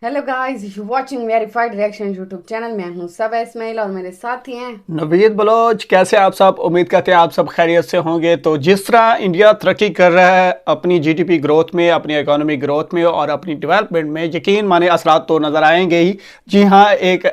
Hello guys, you watching verified reaction YouTube channel. मैं हूं सबा इस्माइल और मेरे साथी हैं नवीद बलोच। कैसे आप सब? उम्मीद करते हैं आप सब खैरियत से होंगे। तो जिस तरह इंडिया तरक्की कर रहा है अपनी जीडीपी ग्रोथ में, अपनी इकोनॉमिक ग्रोथ में और अपनी डेवलपमेंट में, यकीन माने असरात तो नज़र आएंगे ही। जी हाँ, एक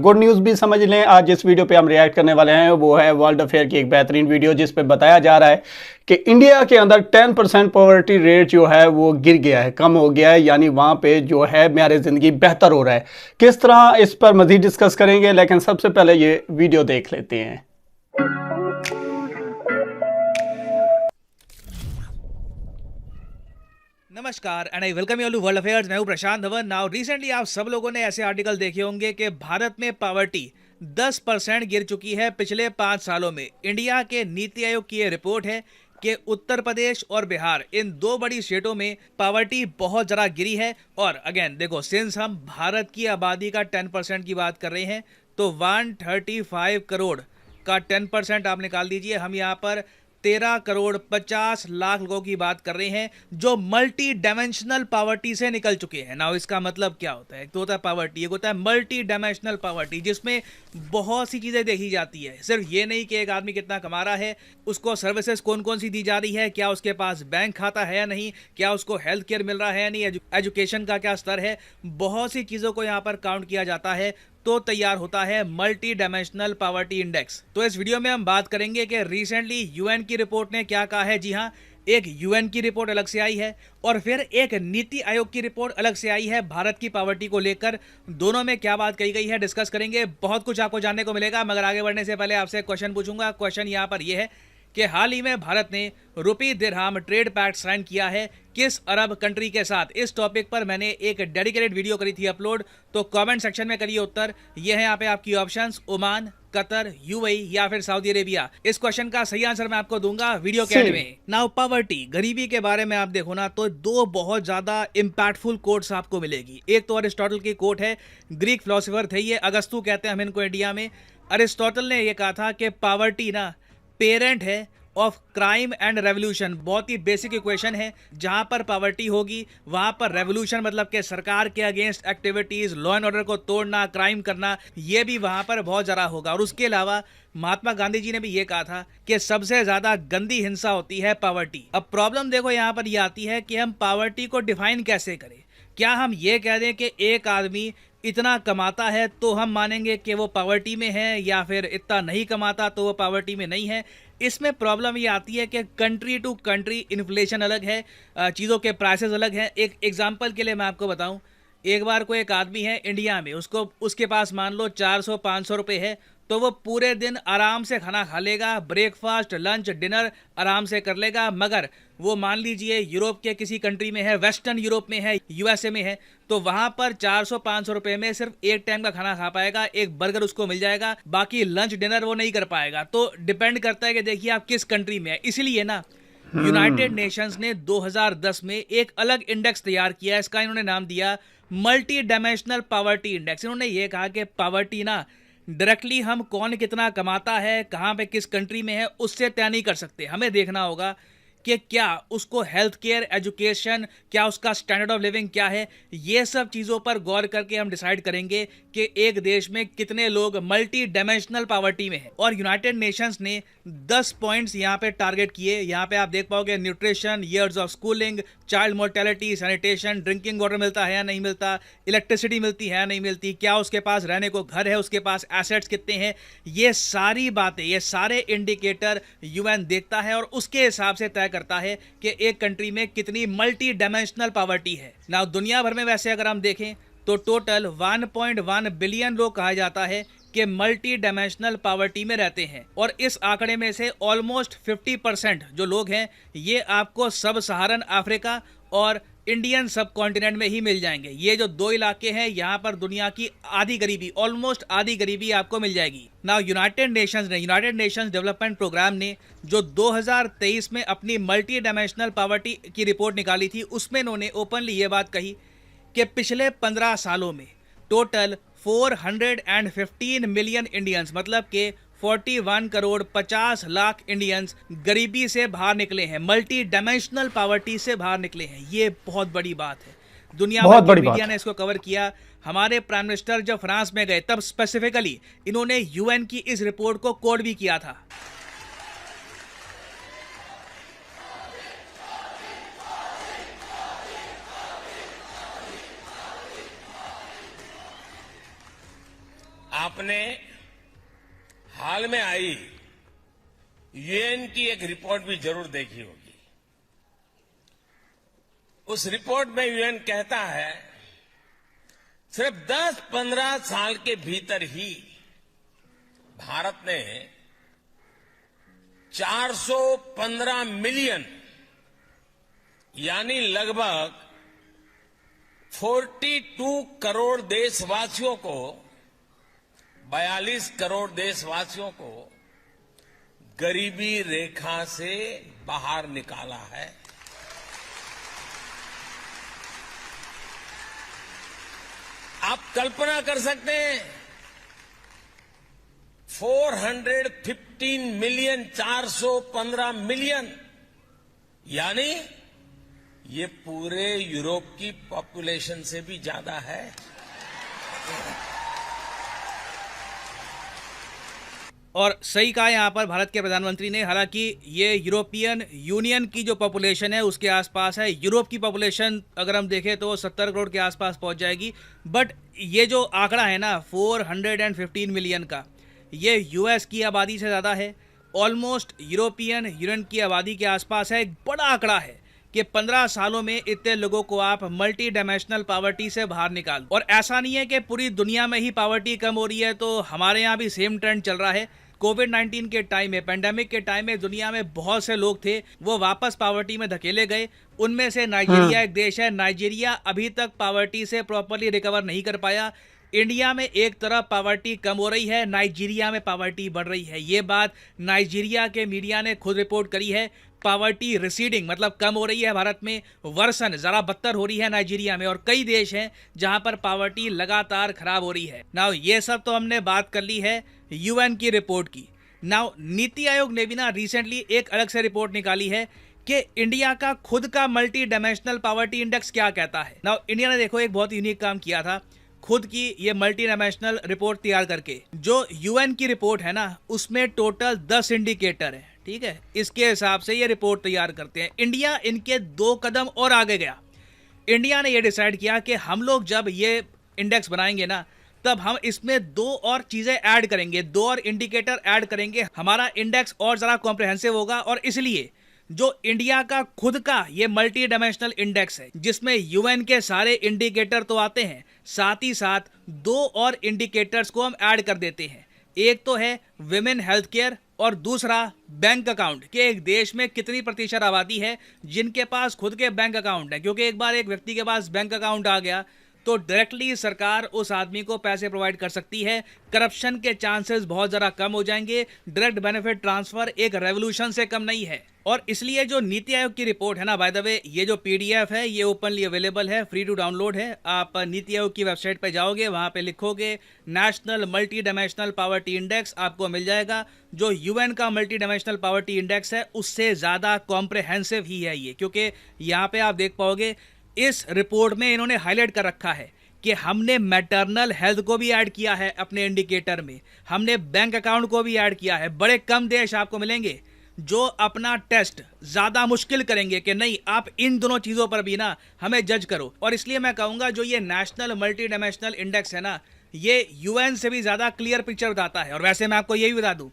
गुड न्यूज़ भी समझ लें। आज जिस वीडियो पे हम रिएक्ट करने वाले हैं वो है वर्ल्ड अफेयर की एक बेहतरीन वीडियो, जिस पे बताया जा रहा है कि इंडिया के अंदर 10% पॉवर्टी रेट जो है वो गिर गया है, कम हो गया है। यानी वहाँ पे जो है म्यार ज़िंदगी बेहतर हो रहा है। किस तरह, इस पर मज़ीद डिस्कस करेंगे, लेकिन सबसे पहले ये वीडियो देख लेते हैं। नमस्कार and I welcome you to world affairs. मैं हूं प्रशांत धवन। नाउ रिसेंटली आप सब लोगों ने ऐसे आर्टिकल देखे होंगे कि भारत में पावर्टी 10% गिर चुकी है पिछले 5 सालों में। इंडिया के नीति आयोग की ये रिपोर्ट है कि उत्तर प्रदेश और बिहार, इन दो बड़ी स्टेटों में पावर्टी बहुत ज़्यादा गिरी है। और अगेन देखो, सिंस हम भारत की आबादी का 10% की बात कर रहे हैं तो 135 करोड़ का 10% आप निकाल दीजिए। हम यहाँ पर 13 करोड़ 50 लाख लोगों की बात कर रहे हैं जो मल्टी डायमेंशनल पावर्टी से निकल चुके हैं। ना इसका मतलब क्या होता है? एक तो होता है पावर्टी, एक होता है मल्टी डायमेंशनल पावर्टी, जिसमें बहुत सी चीज़ें देखी जाती है। सिर्फ ये नहीं कि एक आदमी कितना कमा रहा है, उसको सर्विसेज कौन कौन सी दी जा रही है, क्या उसके पास बैंक खाता है या नहीं, क्या उसको हेल्थ केयर मिल रहा है या नहीं, एजुकेशन का क्या स्तर है। बहुत सी चीज़ों को यहाँ पर काउंट किया जाता है तो तैयार होता है मल्टी डायमेंशनल पावर्टी इंडेक्स। तो इस वीडियो में हम बात करेंगे कि रिसेंटली यूएन की रिपोर्ट ने क्या कहा है। जी हाँ, एक यूएन की रिपोर्ट अलग से आई है और फिर एक नीति आयोग की रिपोर्ट अलग से आई है भारत की पावर्टी को लेकर। दोनों में क्या बात कही गई है डिस्कस करेंगे। बहुत कुछ आपको जानने को मिलेगा, मगर आगे बढ़ने से पहले आपसे क्वेश्चन पूछूंगा। क्वेश्चन यहाँ पर यह है कि हाल ही में भारत ने रुपी दिरहम ट्रेड पैक्ट साइन किया है किस अरब कंट्री के साथ। इस टॉपिक पर मैंने एक डेडिकेटेड वीडियो करी थी अपलोड, तो कमेंट सेक्शन में करिए उत्तर। ये है यहाँ पे आपकी ऑप्शंस: ओमान, कतर, यूएई या फिर सऊदी अरेबिया। इस क्वेश्चन का सही आंसर मैं आपको दूंगा वीडियो के एंड में। नाउ पावर्टी, गरीबी के बारे में आप देखो ना तो दो बहुत ज्यादा इंपैक्टफुल कोट्स आपको मिलेगी। एक तो अरिस्टोटल की कोट है, ग्रीक फिलोसोफर थे ये, अगस्तु कहते हैं हम इनको इंडिया में। अरिस्टोटल ने यह कहा था कि पावर्टी ना पेरेंट है ऑफ क्राइम एंड रेवोल्यूशन। बहुत ही बेसिक इक्वेशन है। जहां पर पावर्टी होगी वहां पर रेवोल्यूशन, मतलब कि सरकार के against activities, law and order को तोड़ना, क्राइम करना, ये भी वहां पर बहुत ज़्यादा होगा। और उसके अलावा महात्मा गांधी जी ने भी ये कहा था कि सबसे ज्यादा गंदी हिंसा होती है पावर्टी। अब प्रॉब्लम देखो यहाँ पर यह आती है कि हम पावर्टी को डिफाइन कैसे करें। क्या हम ये कह दें कि एक आदमी इतना कमाता है तो हम मानेंगे कि वो पावर्टी में है, या फिर इतना नहीं कमाता तो वो पावर्टी में नहीं है? इसमें प्रॉब्लम ये आती है कि कंट्री टू कंट्री इन्फ्लेशन अलग है, चीज़ों के प्राइसेस अलग हैं। एक एग्जांपल के लिए मैं आपको बताऊं, एक बार कोई एक आदमी है इंडिया में, उसको उसके पास मान लो 400-500 रुपये है, तो वो पूरे दिन आराम से खाना खा लेगा, ब्रेकफास्ट, लंच, डिनर आराम से कर लेगा। मगर वो मान लीजिए यूरोप के किसी कंट्री में है, वेस्टर्न यूरोप में है, यूएसए में है, तो वहां पर 400-500 रुपए में सिर्फ एक टाइम का खाना खा पाएगा, एक बर्गर उसको मिल जाएगा, बाकी लंच डिनर वो नहीं कर पाएगा। तो डिपेंड करता है कि देखिए आप किस कंट्री में है। इसीलिए ना यूनाइटेड नेशंस ने 2010 में एक अलग इंडेक्स तैयार किया। इसका इन्होंने नाम दिया मल्टी डायमेंशनल पावर्टी इंडेक्स। इन्होंने ये कहा कि पावर्टी ना डायरेक्टली हम कौन कितना कमाता है, कहाँ पे किस कंट्री में है, उससे तय नहीं कर सकते। हमें देखना होगा कि क्या उसको हेल्थ केयर, एजुकेशन, क्या उसका स्टैंडर्ड ऑफ लिविंग क्या है। ये सब चीज़ों पर गौर करके हम डिसाइड करेंगे कि एक देश में कितने लोग मल्टी डायमेंशनल पावर्टी में है। और यूनाइटेड नेशंस ने 10 पॉइंट्स यहाँ पे टारगेट किए। यहाँ पे आप देख पाओगे nutrition, years of schooling, child mortality, sanitation, drinking water मिलता है या नहीं मिलता, इलेक्ट्रिसिटी मिलती है या नहीं मिलती, क्या उसके पास रहने को घर है, उसके पास एसेट्स कितने हैं। ये सारी बातें, ये सारे इंडिकेटर यूएन देखता है और उसके हिसाब से तय करता है कि एक कंट्री में कितनी मल्टी डायमेंशनल पावर्टी है। ना दुनिया भर में वैसे अगर हम देखें तो टोटल 1.1 बिलियन लोग कहा जाता है कि मल्टी डायमेंशनल पावर्टी में रहते हैं। और इस आंकड़े में से ऑलमोस्ट 50% जो लोग हैं ये आपको सब सहारन अफ्रीका और इंडियन सब कॉन्टिनेंट में ही मिल जाएंगे। ये जो दो इलाके हैं यहाँ पर दुनिया की आधी गरीबी, ऑलमोस्ट आधी गरीबी आपको मिल जाएगी। Now United Nations Development Programme ने जो 2023 में अपनी मल्टी डायमेंशनल पावर्टी की रिपोर्ट निकाली थी, उसमें इन्होंने ओपनली ये बात कही कि पिछले 15 सालों में टोटल 415 मिलियन इंडियंस, मतलब कि 41 करोड़ 50 लाख इंडियंस गरीबी से बाहर निकले हैं, मल्टी डायमेंशनल पावर्टी से बाहर निकले हैं। ये बहुत बड़ी बात है। दुनिया बहुत भर की बड़ी बात मीडिया है। ने इसको कवर किया। हमारे प्राइम मिनिस्टर जब फ्रांस में गए तब स्पेसिफिकली इन्होंने यूएन की इस रिपोर्ट को कोट भी किया था। आपने हाल में आई यूएन की एक रिपोर्ट भी जरूर देखी होगी। उस रिपोर्ट में यूएन कहता है सिर्फ 10-15 साल के भीतर ही भारत ने 415 मिलियन यानी लगभग 42 करोड़ देशवासियों को 42 करोड़ देशवासियों को गरीबी रेखा से बाहर निकाला है। आप कल्पना कर सकते हैं 415 मिलियन 415 मिलियन यानी ये पूरे यूरोप की पॉपुलेशन से भी ज्यादा है। और सही कहा यहाँ पर भारत के प्रधानमंत्री ने, हालांकि ये यूरोपियन यूनियन की जो पॉपुलेशन है उसके आसपास है। यूरोप की पॉपुलेशन अगर हम देखें तो 70 करोड़ के आसपास पहुंच जाएगी। बट ये जो आंकड़ा है ना 415 मिलियन का, ये यूएस की आबादी से ज़्यादा है। ऑलमोस्ट यूरोपियन यूनियन की आबादी के आसपास है। एक बड़ा आंकड़ा है कि 15 सालों में इतने लोगों को आप मल्टी डायमेंशनल पॉवर्टी से बाहर निकाल। और ऐसा नहीं है कि पूरी दुनिया में ही पॉवर्टी कम हो रही है, तो हमारे यहाँ भी सेम ट्रेंड चल रहा है। कोविड-19 के टाइम में, पेंडेमिक के टाइम में दुनिया में बहुत से लोग थे वो वापस पॉवर्टी में धकेले गए। उनमें से नाइजीरिया एक देश है। नाइजीरिया अभी तक पॉवर्टी से प्रॉपर्ली रिकवर नहीं कर पाया। इंडिया में एक तरफ पॉवर्टी कम हो रही है, नाइजीरिया में पॉवर्टी बढ़ रही है। ये बात नाइजीरिया के मीडिया ने खुद रिपोर्ट करी है। पॉवर्टी रिसीडिंग मतलब कम हो रही है भारत में, वर्सन ज़रा बदतर हो रही है नाइजीरिया में। और कई देश हैं जहां पर पॉवर्टी लगातार खराब हो रही है। नाउ ये सब तो हमने बात कर ली है यूएन की रिपोर्ट की। नाउ नीति आयोग ने भी ना रिसेंटली एक अलग से रिपोर्ट निकाली है कि इंडिया का खुद का मल्टी डायमेंशनल पॉवर्टी इंडेक्स क्या कहता है। नाउ इंडिया ने देखो एक बहुत यूनिक काम किया था, खुद की ये मल्टी डायमेंशनल रिपोर्ट तैयार करके। जो यूएन की रिपोर्ट है ना उसमें टोटल 10 इंडिकेटर है, ठीक है। इसके हिसाब से ये रिपोर्ट तैयार करते हैं। इंडिया इनके 2 कदम और आगे गया। इंडिया ने ये डिसाइड किया कि हम लोग जब ये इंडेक्स बनाएंगे ना तब हम इसमें 2 और चीजें ऐड करेंगे, 2 और इंडिकेटर ऐड करेंगे। हमारा इंडेक्स और जरा कॉम्प्रिहेंसिव होगा। और इसलिए जो इंडिया का खुद का ये मल्टी डायमेंशनल इंडेक्स है जिसमें यूएन के सारे इंडिकेटर तो आते हैं, साथ ही साथ 2 और इंडिकेटर्स को हम ऐड कर देते हैं। एक तो है विमेन हेल्थ केयर और दूसरा बैंक अकाउंट, कि एक देश में कितनी प्रतिशत आबादी है जिनके पास खुद के बैंक अकाउंट है। क्योंकि एक बार एक व्यक्ति के पास बैंक अकाउंट आ गया तो डायरेक्टली सरकार उस आदमी को पैसे प्रोवाइड कर सकती है। करप्शन के चांसेस बहुत ज़्यादा कम हो जाएंगे। डायरेक्ट बेनिफिट ट्रांसफर एक रेवोल्यूशन से कम नहीं है। और इसलिए जो नीति आयोग की रिपोर्ट है ना, बाय द वे ये जो पीडीएफ है ये ओपनली अवेलेबल है, फ्री टू डाउनलोड है। आप नीति आयोग की वेबसाइट पे जाओगे, वहाँ पे लिखोगे national multi dimensional poverty index, आपको मिल जाएगा। जो यूएन का मल्टी डायमेंशनल पॉवर्टी इंडेक्स है उससे ज़्यादा कॉम्प्रिहेंसिव ही है ये। क्योंकि यहाँ पे आप देख पाओगे इस रिपोर्ट में इन्होंने हाईलाइट कर रखा है कि हमने मैटरनल हेल्थ को भी ऐड किया है अपने इंडिकेटर में, हमने बैंक अकाउंट को भी ऐड किया है। बड़े कम देश आपको मिलेंगे जो अपना टेस्ट ज़्यादा मुश्किल करेंगे कि नहीं आप इन दोनों चीज़ों पर भी ना हमें जज करो। और इसलिए मैं कहूँगा जो ये नेशनल मल्टी डायमेंशनल इंडेक्स है ना, ये यूएन से भी ज़्यादा क्लियर पिक्चर बताता है। और वैसे मैं आपको यही बता दूँ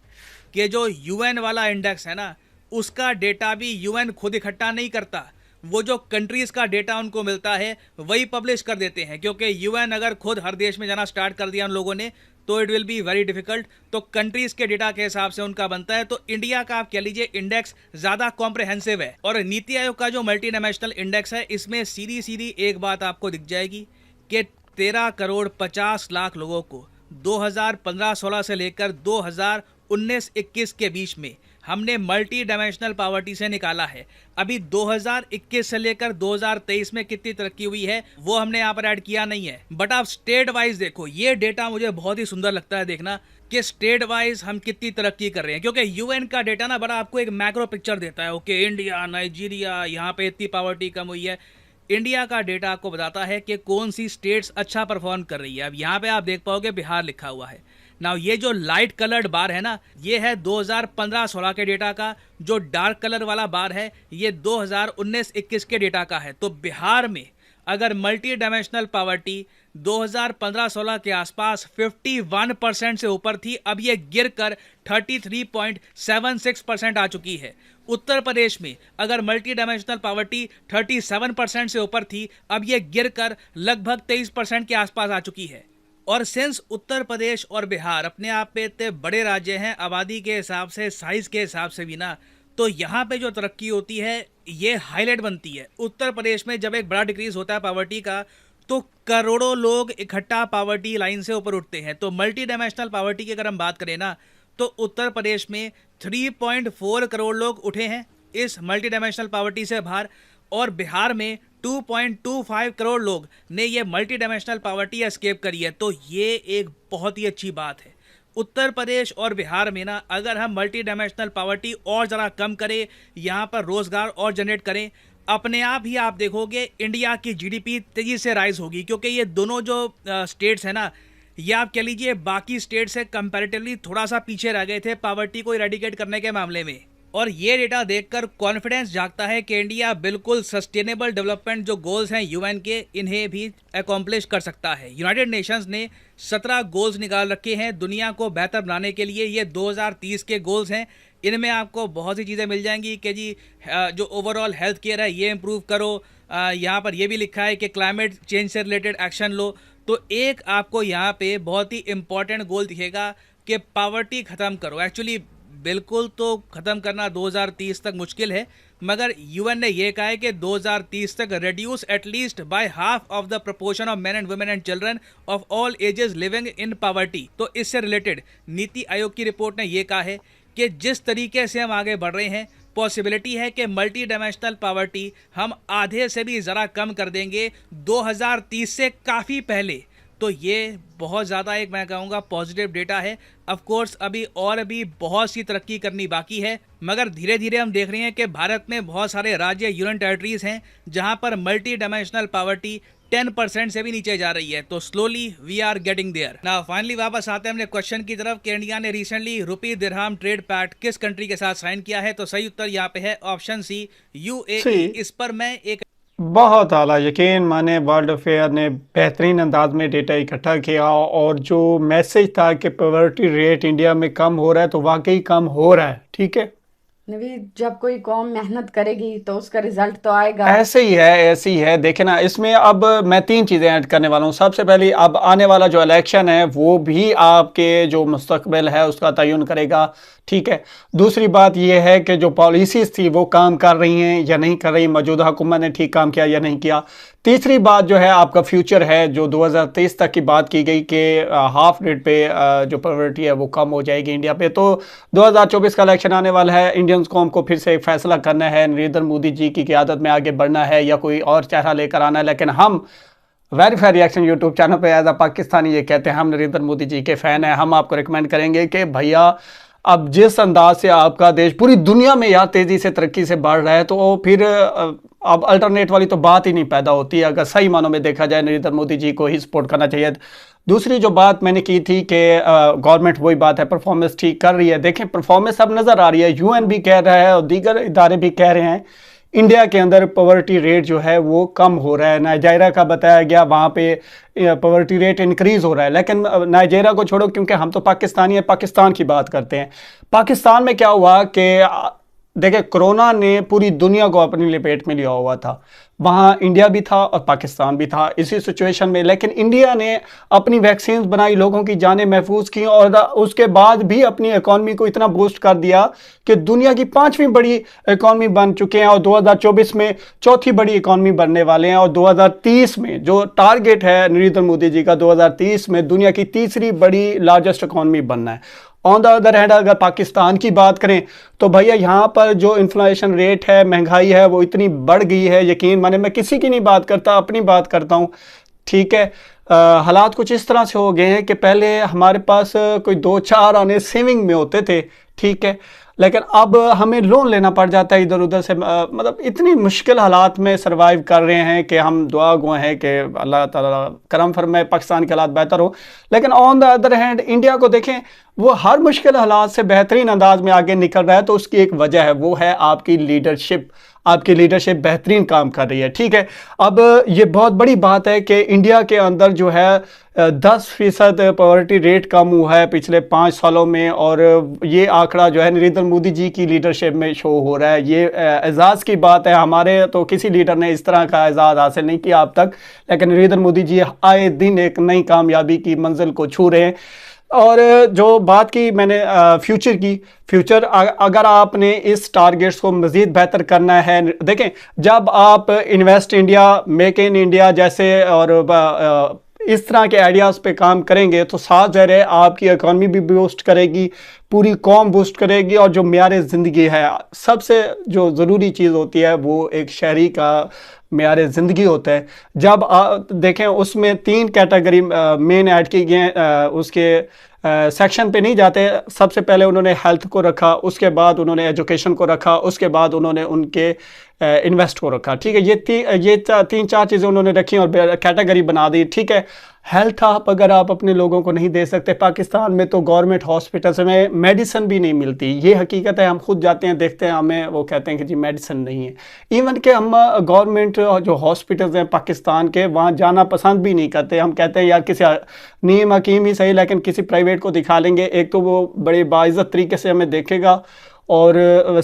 कि जो यूएन वाला इंडेक्स है ना उसका डेटा भी यूएन खुद इकट्ठा नहीं करता। वो जो कंट्रीज़ का डेटा उनको मिलता है वही पब्लिश कर देते हैं। क्योंकि यूएन अगर खुद हर देश में जाना स्टार्ट कर दिया उन लोगों ने तो it will be very difficult. तो कंट्रीज़ के डेटा के हिसाब से उनका बनता है। तो इंडिया का आप कह लीजिए इंडेक्स ज़्यादा कॉम्प्रिहेंसिव है। और नीति आयोग का जो मल्टी डायमेंशनल इंडेक्स है इसमें सीधी सीधी एक बात आपको दिख जाएगी कि 13 करोड़ 50 लाख लोगों को 2015-16 से लेकर 2019-21 के बीच में हमने मल्टी डायमेंशनल पॉवर्टी से निकाला है। अभी 2021 से लेकर 2023 में कितनी तरक्की हुई है वो हमने यहाँ पर ऐड किया नहीं है। बट आप स्टेट वाइज देखो, ये डेटा मुझे बहुत ही सुंदर लगता है देखना कि स्टेट वाइज हम कितनी तरक्की कर रहे हैं। क्योंकि यूएन का डेटा ना बड़ा आपको एक मैक्रो पिक्चर देता है। ओके, इंडिया, नाइजीरिया, यहाँ पे इतनी पॉवर्टी कम हुई है। इंडिया का डेटा आपको बताता है कि कौन सी स्टेट्स अच्छा परफॉर्म कर रही है। अब यहाँ पे आप देख पाओगे बिहार लिखा हुआ है। नाउ ये जो लाइट कलर्ड बार है ना, ये है 2015-16 के डेटा का। जो डार्क कलर वाला बार है ये 2019-21 के डेटा का है। तो बिहार में अगर मल्टी डायमेंशनल पॉवर्टी 2015-16 के आसपास 51% से ऊपर थी, अब ये गिरकर 33.76% आ चुकी है। उत्तर प्रदेश में अगर मल्टी डायमेंशनल पॉवर्टी 37% से ऊपर थी, अब ये गिरकर लगभग 23% के आसपास आ चुकी है। और सिंस उत्तर प्रदेश और बिहार अपने आप पे इतने बड़े राज्य हैं आबादी के हिसाब से, साइज के हिसाब से भी ना, तो यहाँ पे जो तरक्की होती है ये हाईलाइट बनती है। उत्तर प्रदेश में जब एक बड़ा डिक्रीज होता है पॉवर्टी का, तो करोड़ों लोग इकट्ठा पॉवर्टी लाइन से ऊपर उठते हैं। तो मल्टी डायमेंशनल पॉवर्टी की अगर हम बात करें ना, तो उत्तर प्रदेश में 3.4 करोड़ लोग उठे हैं इस मल्टी डायमेंशनल पॉवर्टी से बाहर, और बिहार में 2.25 करोड़ लोग ने ये मल्टी डायमेंशनल पॉवर्टी एस्केप करी है। तो ये एक बहुत ही अच्छी बात है। उत्तर प्रदेश और बिहार में ना अगर हम मल्टी डायमेंशनल पॉवर्टी और ज़रा कम करें, यहाँ पर रोज़गार और जनरेट करें, अपने आप ही आप देखोगे इंडिया की जीडीपी तेज़ी से राइज होगी। क्योंकि ये दोनों जो स्टेट्स हैं ना, ये आप कह लीजिए बाकी स्टेट से कंपैरेटिवली थोड़ा सा पीछे रह गए थे पॉवर्टी को इरेडिकेट करने के मामले में। और ये डेटा देखकर कॉन्फिडेंस जागता है कि इंडिया बिल्कुल सस्टेनेबल डेवलपमेंट जो गोल्स हैं यूएन के, इन्हें भी अकॉम्प्लिश कर सकता है। यूनाइटेड नेशंस ने 17 गोल्स निकाल रखे हैं दुनिया को बेहतर बनाने के लिए। ये 2030 के गोल्स हैं। इनमें आपको बहुत सी चीज़ें मिल जाएंगी कि जी जो ओवरऑल हेल्थ केयर है ये इम्प्रूव करो। यहाँ पर ये भी लिखा है कि क्लाइमेट चेंज से रिलेटेड एक्शन लो। तो एक आपको यहाँ पे बहुत ही इंपॉर्टेंट गोल दिखेगा कि पॉवर्टी ख़त्म करो। एक्चुअली बिल्कुल तो ख़त्म करना 2030 तक मुश्किल है, मगर यूएन ने यह कहा है कि 2030 तक reduce at least by half of the proportion of main and women and children of all ages living in poverty. तो इससे रिलेटेड नीति आयोग की रिपोर्ट ने यह कहा है कि जिस तरीके से हम आगे बढ़ रहे हैं, पॉसिबिलिटी है कि मल्टी डायमेंशनल पॉवर्टी हम आधे से भी ज़रा कम कर देंगे 2030 से काफ़ी पहले। तो ये बहुत ज़्यादा एक मैं कहूँगा पॉजिटिव डेटा है। ऑफ कोर्स अभी और भी बहुत सी तरक्की करनी बाकी है, मगर धीरे धीरे हम देख रहे हैं कि भारत में बहुत सारे राज्य यूनियन टेरिटरीज हैं जहां पर मल्टी डायमेंशनल पॉवर्टी 10% से भी नीचे जा रही है। तो slowly we are getting there. Now finally वापस आते हैं अपने क्वेश्चन की तरफ कि इंडिया ने रिसेंटली रुपी दिरहम ट्रेड पैक्ट किस कंट्री के साथ साइन किया है। तो सही उत्तर यहाँ पे है ऑप्शन सी, यूएई। इस पर मैं एक बहुत आला, यकीन माने वर्ल्ड अफेयर ने बेहतरीन अंदाज में डेटा इकट्ठा किया, और जो मैसेज था कि पॉवर्टी रेट इंडिया में कम हो रहा है तो वाकई कम हो रहा है। ठीक है, नवीद, जब कोई कौम मेहनत करेगी तो उसका रिजल्ट तो आएगा। ऐसे ही है, ऐसे ही है। देखे ना, इसमें अब मैं 3 चीज़ें ऐड करने वाला हूँ। सबसे पहले, अब आने वाला जो इलेक्शन है वो भी आपके जो मुस्तकबिल है उसका तयन करेगा। ठीक है। दूसरी बात यह है कि जो पॉलिसीज़ थी वो काम कर रही हैं या नहीं कर रही, मौजूदा हुकूमत ने ठीक काम किया या नहीं किया। तीसरी बात जो है आपका फ्यूचर है, जो 2023 तक की बात की गई कि हाफ रेट पे जो पॉवर्टी है वो कम हो जाएगी इंडिया पे। तो 2024 का इलेक्शन आने वाला है, इंडियंस कौम को फिर से एक फैसला करना है, नरेंद्र मोदी जी की क़यादत में आगे बढ़ना है या कोई और चेहरा लेकर आना है। लेकिन हम वेरीफाई रिएक्शन यूट्यूब चैनल पर एज अ पाकिस्तानी ये कहते हैं हम नरेंद्र मोदी जी के फ़ैन हैं। हम आपको रिकमेंड करेंगे कि भैया अब जिस अंदाज से आपका देश पूरी दुनिया में यार तेज़ी से तरक्की से बढ़ रहा है, तो फिर अब अल्टरनेट वाली तो बात ही नहीं पैदा होती है। अगर सही मानों में देखा जाए नरेंद्र मोदी जी को ही सपोर्ट करना चाहिए। दूसरी जो बात मैंने की थी कि गवर्नमेंट वही बात है, परफॉर्मेंस ठीक कर रही है। देखें, परफॉर्मेंस अब नज़र आ रही है, यूएन भी कह रहा है और दीगर इदारे भी कह रहे हैं इंडिया के अंदर पॉवर्टी रेट जो है वो कम हो रहा है। नाइजीरिया का बताया गया, वहाँ पे पॉवर्टी रेट इंक्रीज़ हो रहा है। लेकिन नाइजीरिया को छोड़ो, क्योंकि हम तो पाकिस्तानी हैं, पाकिस्तान की बात करते हैं। पाकिस्तान में क्या हुआ कि देखिए, कोरोना ने पूरी दुनिया को अपनी लपेट में लिया हुआ था। वहाँ इंडिया भी था और पाकिस्तान भी था इसी सिचुएशन में। लेकिन इंडिया ने अपनी वैक्सीन बनाई, लोगों की जानें महफूज की, और उसके बाद भी अपनी इकॉनमी को इतना बूस्ट कर दिया कि दुनिया की 5वीं बड़ी इकॉनमी बन चुके हैं और 2024 में चौथी बड़ी इकॉनमी बनने वाले हैं। और 2030 में जो टारगेट है नरेंद्र मोदी जी का, 2030 में दुनिया की तीसरी बड़ी लार्जेस्ट इकॉनमी बनना है। ऑन द अदर हैंड अगर पाकिस्तान की बात करें तो भैया यहाँ पर जो इन्फ्लेशन रेट है, महंगाई है, वो इतनी बढ़ गई है, यकीन माने मैं किसी की नहीं बात करता, अपनी बात करता हूँ। ठीक है, हालात कुछ इस तरह से हो गए हैं कि पहले हमारे पास कोई 2-4 आने सेविंग में होते थे। ठीक है, लेकिन अब हमें लोन लेना पड़ जाता है इधर उधर से, मतलब इतनी मुश्किल हालात में सरवाइव कर रहे हैं कि हम दुआ गो हैं कि अल्लाह ताला करम फरमाए, पाकिस्तान के हालात बेहतर हो। लेकिन on the other hand India को देखें, वो हर मुश्किल हालात से बेहतरीन अंदाज में आगे निकल रहा है। तो उसकी एक वजह है, वो है आपकी लीडरशिप। आपकी लीडरशिप बेहतरीन काम कर रही है, ठीक है। अब ये बहुत बड़ी बात है कि इंडिया के अंदर जो है 10% पॉवर्टी रेट कम हुआ है पिछले 5 सालों में, और ये आंकड़ा जो है नरेंद्र मोदी जी की लीडरशिप में शो हो रहा है। ये एजाज़ की बात है, हमारे तो किसी लीडर ने इस तरह का एजाज़ हासिल नहीं किया अब तक, लेकिन नरेंद्र मोदी जी आए दिन एक नई कामयाबी की मंजिल को छू रहे हैं। और जो बात की मैंने फ्यूचर अगर आपने इस टारगेट्स को मज़ीद बेहतर करना है, देखें जब आप invest India, make in India जैसे और इस तरह के आइडियाज़ पे काम करेंगे तो साथ ज़ाहिर है आपकी इकॉनमी भी बूस्ट करेगी, पूरी कौम बूस्ट करेगी, और जो मेयार ज़िंदगी है, सबसे जो ज़रूरी चीज़ होती है वो एक शहरी का मेयार ज़िंदगी होता है। जब देखें उसमें 3 कैटेगरी मेन ऐड की गए हैं, उसके सेक्शन पे नहीं जाते। सबसे पहले उन्होंने हेल्थ को रखा, उसके बाद उन्होंने एजुकेशन को रखा, उसके बाद उन्होंने उनके इन्वेस्ट को रखा, ठीक है। ये 3-4 चीज़ें उन्होंने रखी और कैटेगरी बना दी, ठीक है। हेल्थ अगर आप अपने लोगों को नहीं दे सकते, पाकिस्तान में तो गवर्नमेंट हॉस्पिटल्स में मेडिसिन भी नहीं मिलती, ये हकीकत है। हम खुद जाते हैं, देखते हैं, हमें वो कहते हैं कि जी मेडिसिन नहीं है। इवन कि हम गवर्नमेंट जो हॉस्पिटल्स हैं पाकिस्तान के, वहाँ जाना पसंद भी नहीं करते। हम कहते हैं यार किसी नीम हकीम ही सही, लेकिन किसी प्राइवेट को दिखा लेंगे, एक तो वो बड़े बाइज़्ज़त तरीके से हमें देखेगा और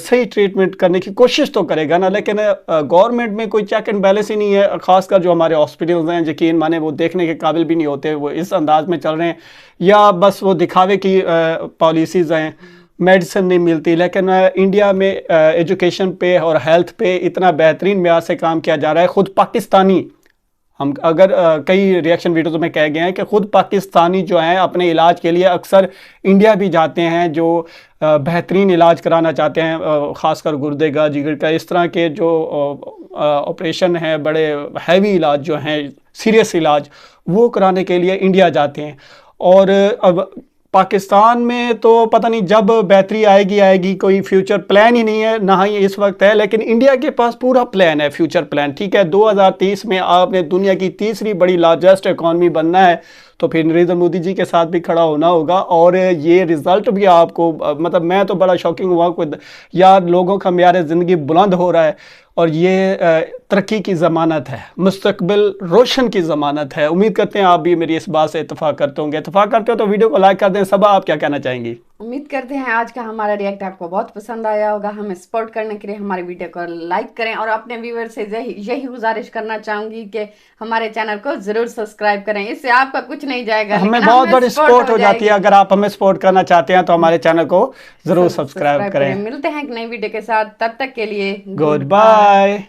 सही ट्रीटमेंट करने की कोशिश तो करेगा ना, लेकिन गवर्नमेंट में कोई चेक एंड बैलेंस ही नहीं है। ख़ासकर जो हमारे हॉस्पिटल्स हैं, यकीन माने वो देखने के काबिल भी नहीं होते, वो इस अंदाज में चल रहे हैं, या बस वो दिखावे की पॉलिसीज़ हैं, मेडिसिन नहीं मिलती। लेकिन इंडिया में एजुकेशन पे और हेल्थ पे इतना बेहतरीन म्यार से काम किया जा रहा है। ख़ुद पाकिस्तानी, हम अगर कई रिएक्शन वीडियोज़ में कह गए हैं कि ख़ुद पाकिस्तानी जो हैं अपने इलाज के लिए अक्सर इंडिया भी जाते हैं, जो बेहतरीन इलाज कराना चाहते हैं, ख़ासकर गुर्दे का, जिगर का, इस तरह के जो ऑपरेशन हैं, बड़े हैवी इलाज जो हैं, सीरियस इलाज, वो कराने के लिए इंडिया जाते हैं। और अब पाकिस्तान में तो पता नहीं जब बेहतरी आएगी, कोई फ्यूचर प्लान ही नहीं है, ना ही इस वक्त है। लेकिन इंडिया के पास पूरा प्लान है, फ्यूचर प्लान, ठीक है। 2030 में आपने दुनिया की तीसरी बड़ी लार्जेस्ट इकॉनमी बनना है, तो फिर नरेंद्र मोदी जी के साथ भी खड़ा होना होगा। और ये रिज़ल्ट भी आपको, मतलब मैं तो बड़ा शॉकिंग हुआ खुद, यार लोगों का मेयार ज़िंदगी बुलंद हो रहा है, और ये तरक्की की ज़मानत है, मुस्तकबिल रोशन की ज़मानत है। उम्मीद करते हैं आप भी मेरी इस बात से इत्तेफाक करते होंगे। इत्तेफाक करते हो तो वीडियो को लाइक कर दें। सबा, आप क्या कहना चाहेंगी? उम्मीद करते हैं आज का हमारा रिएक्ट आपको बहुत पसंद आया होगा। हमें सपोर्ट करने के लिए हमारी वीडियो को लाइक करें, और अपने व्यूअर से यही गुजारिश करना चाहूंगी कि हमारे चैनल को जरूर सब्सक्राइब करें। इससे आपका कुछ नहीं जाएगा, हमें बहुत बड़ी सपोर्ट हो जाती है। अगर आप हमें सपोर्ट करना चाहते हैं तो हमारे चैनल को जरूर सब्सक्राइब करें। मिलते हैं एक नई वीडियो के साथ, तब तक के लिए गुड बाय।